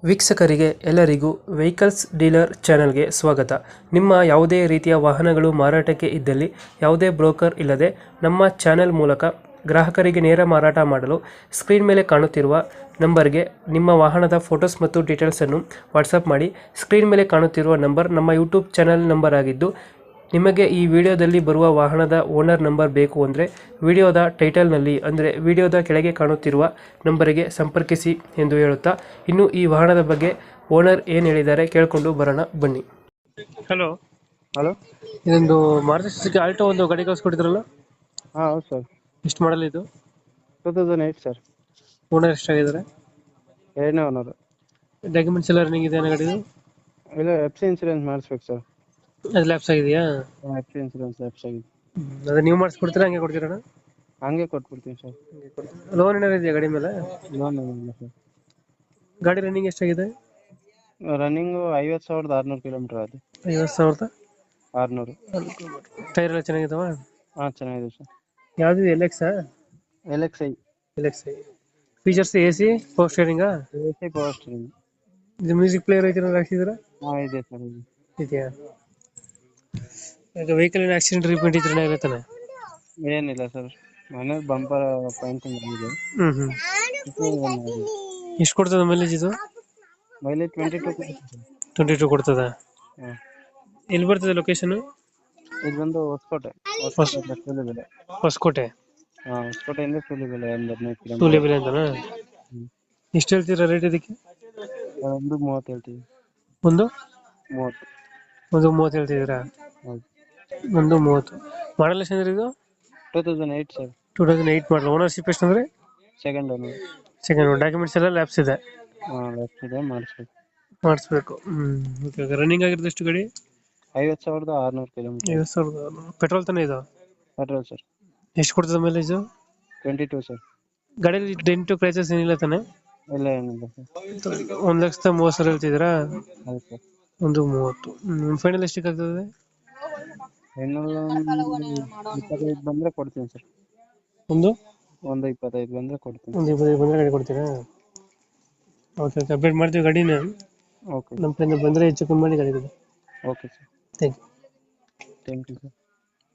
ವೀಕ್ಷಕರಿಗೆ ಎಲ್ಲರಿಗೂ vehicles dealer ಚಾನೆಲ್ಗೆ ಸ್ವಾಗತ. ನಿಮ್ಮ ಯಾವುದೇ ರೀತಿಯ ವಾಹನಗಳು ಮಾರಾಟಕ್ಕೆ ಇದ್ದಲ್ಲಿ ಯಾವುದೇ ಬ್ರೋಕರ್ ಇಲ್ಲದೆ ನಮ್ಮ ಚಾನೆಲ್ ಮೂಲಕ ಗ್ರಾಹಕರಿಗೆ ನೇರ ಮಾರಾಟ ಮಾಡಲು ಸ್ಕ್ರೀನ್ ಮೇಲೆ ಕಾಣುತ್ತಿರುವ ನಂಬರ್ಗೆ ನಿಮ್ಮ ವಾಹನದ ಫೋಟೋಸ್ ಮತ್ತು ಡೀಟೇಲ್ಸನ್ನು ವಾಟ್ಸಪ್ ಮಾಡಿ. ಸ್ಕ್ರೀನ್ ಮೇಲೆ ಕಾಣುತ್ತಿರುವ ನಂಬರ್ ನಮ್ಮ ಯೂಟ್ಯೂಬ್ ಚಾನೆಲ್ ನಂಬರ್ ಆಗಿದ್ದು, ನಿಮಗೆ ಈ ವಿಡಿಯೋದಲ್ಲಿ ಬರುವ ವಾಹನದ ಓನರ್ ನಂಬರ್ ಬೇಕು ಅಂದರೆ ವಿಡಿಯೋದ ಟೈಟಲ್ನಲ್ಲಿ ಅಂದರೆ ವಿಡಿಯೋದ ಕೆಳಗೆ ಕಾಣುತ್ತಿರುವ ನಂಬರಿಗೆ ಸಂಪರ್ಕಿಸಿ ಎಂದು ಹೇಳುತ್ತಾ, ಇನ್ನು ಈ ವಾಹನದ ಬಗ್ಗೆ ಓನರ್ ಏನು ಹೇಳಿದ್ದಾರೆ ಕೇಳಿಕೊಂಡು ಬರೋಣ ಬನ್ನಿ. Hello hello. ಇದೊಂದು ಮಾರುತಿ ಸುಜುಕಿ ಆಲ್ಟೋ ಒಂದು ಗಾಡಿ ಕಳಿಸ್ಕೊಟ್ಟಿದ್ರಲ್ಲ, ಹಾಂ ಹೌದು ಸರ್. ಎಷ್ಟು ಮಾಡಲ್ ಇದು? 2008 ಸರ್. ಓನರ್ ಎಷ್ಟಾಗಿದ್ದಾರೆ? ಎರಡನೇ ಓನರು. ಡಾಕ್ಯುಮೆಂಟ್ಸ್ ಎಲ್ಲ ರನ್ನಿಂಗ್ ಇದೆ ಗಾಡಿದು? ಇಲ್ಲ, ಎಫ್ ಸಿ ಇನ್ಸೂರೆನ್ಸ್ ಮಾಡಿಸ್ಬೇಕು ಸರ್. ಅದು ಲ್ಯಾಪ್ಸ್ ಆಗಿದೆಯಾ? ಎಫ್ ಸಿ ಇನ್ಸೂರೆನ್ಸ್ ಲ್ಯಾಪ್ಸ್ ಆಗಿದೆ. ಅದು ನೀವು ಮಾಡಿಸ್ಕೊಡ್ತೀರಾ ಹಂಗೆ ಕೊಡ್ತೀರಾ? ಹಂಗೆ ಕೊಟ್ಬಿಡ್ತೀನಿ ಸರ್. ಲೋನ್ ಏನಾರು ಇದೆಯಾ ಗಾಡಿ ಮೇಲೆ? ಲೋನ್ ಏನಿಲ್ಲ ಸರ್. ಗಾಡಿ ರನ್ನಿಂಗ್ ಎಷ್ಟಾಗಿದೆ? ರನ್ನಿಂಗು 50,600 ಕಿಲೋಮೀಟರ್ ಆಗಿದೆ. 50,600. ಟೈರ್ ಎಲ್ಲ ಚೆನ್ನಾಗಿದಾವ? ಹಾಂ, ಚೆನ್ನಾಗಿದೆ ಸರ್. ಯಾವ್ದು LX? LXi. LXi. Features AC, power ಸ್ಟೇರಿಂಗಾ? AC power steering. ಇದು ಮ್ಯೂಸಿಕ್ ಪ್ಲೇಯರ್ ಐತೆ ಹಾಕ್ಸಿದ್ದೀರಾ? ಹಾಂ, ಇದೆ ಸರ್. ಇದೆಯಾ? ಈಗ ವೆಹಿಕಲ್ ಏನು ಆಕ್ಸಿಡೆಂಟ್ ರಿಪೇಂಟ್ ಇದ್ರೆ ಏನಾಗುತ್ತೆ ತಾನೆ? ಏನಿಲ್ಲ ಸರ್, ಮನೇಲಿ ಬಂಪರ್ ಪೇಂಟಿಂಗ್ ಆಗಿದೆ. ಎಷ್ಟು ಕೊಡ್ತದೆ ಮೈಲೇಜ್ ಇದು? ಮೈಲೇಜ್ 22. 22 ಕೊಡ್ತದ? ಹಾಂ. ಎಲ್ಲಿ ಬರ್ತದೆ ಲೊಕೇಶನ್? ಇದು ಬಂದು ಹೊಸಕೋಟೆ. ಸೂಲಿಬೆಲೆ. ಹೊಸಕೋಟೆ? ಹಾಂ, ಹೊಸಕೋಟೆಯಿಂದ ಸೂಲಿಬೆಲೆ ಒಂದು 15 ಕಿಲೋಮೀಟರ್. ಸೂಲಿಬೆಲೆ ಅಂತನಾ? ಎಷ್ಟು ಹೇಳ್ತೀರಾ ರೇಟ್ ಇದಕ್ಕೆ? ಒಂದು 30 ಹೇಳ್ತೀವಿ. ಒಂದು 30. ಒಂದು 30 ಹೇಳ್ತಿದ್ದೀರಾ? ಹೌದು. ಒಂದು 30. ಮಾಡಲ್ ಎಷ್ಟು ಅಂದ್ರೆ ಇದು? 2008 ಸರ್. 2008 ಮಾಡಲ್. ಓನರ್ಶಿಪ್ ಎಷ್ಟು ಅಂದ್ರೆ? Second owner. ಸೆಕೆಂಡ್. ಡಾಕ್ಯುಮೆಂಟ್ಸ್ ಎಲ್ಲ ಲ್ಯಾಪ್ಸ್ ಇದೆ? ಹಾಂ, ಲೆಫ್ಟ್ ಇದೆ, ಮಾಡಿಸ್ಬೇಕು. ಓಕೆ. ರನ್ನಿಂಗ್ ಆಗಿರೋದು ಎಷ್ಟು ಗಾಡಿ? 50,600 ಕಿಲೋಮೀಟರ್. 50,000. ಪೆಟ್ರೋಲ್ ತಾನೇ ಇದು? Petrol sir. ಎಷ್ಟು ಕೊಡ್ತದೆ ಮೈಲೇಜ್? 22 ಸರ್. ಗಾಡಿಯಲ್ಲಿ ಡೆಂಟು ಕ್ರ್ಯಾಚಸ್ ಏನಿಲ್ಲ ತಾನೆ? ಇಲ್ಲ, ಏನಿಲ್ಲ ಸರ್. 1,30,000 ಹೇಳ್ತಿದ್ದೀರಾ? ಹೌದು ಸರ್. ಒಂದು 30. ಫೈನಲ್ ಎಷ್ಟಕ್ಕೆ ಆಗ್ತದೆ? ಇನ್ನೊಂದು 25 ಬಂದರೆ ಕೊಡ್ತೀನಿ ಸರ್. ಒಂದು 25 ಬಂದರೆ ಕೊಡ್ತೀನಿ. ಒಂದು 25 ಬಂದರೆ ಗಾಡಿ ಕೊಡ್ತೀರಾ? ಓಕೆ ಓಕೆ, ಅಪ್ಡೇಟ್ ಮಾಡ್ತೀವಿ ಗಾಡಿನ. ಓಕೆ. ನಮ್ಮ ಕಡೆಯಿಂದ ಬಂದರೆ ಹೆಚ್ಚು ಕಮ್ಮಿ ಮಾಡಿ ಗಾಡಿ ಕೊಡಿ. Okay sir. Thank you. Thank you sir.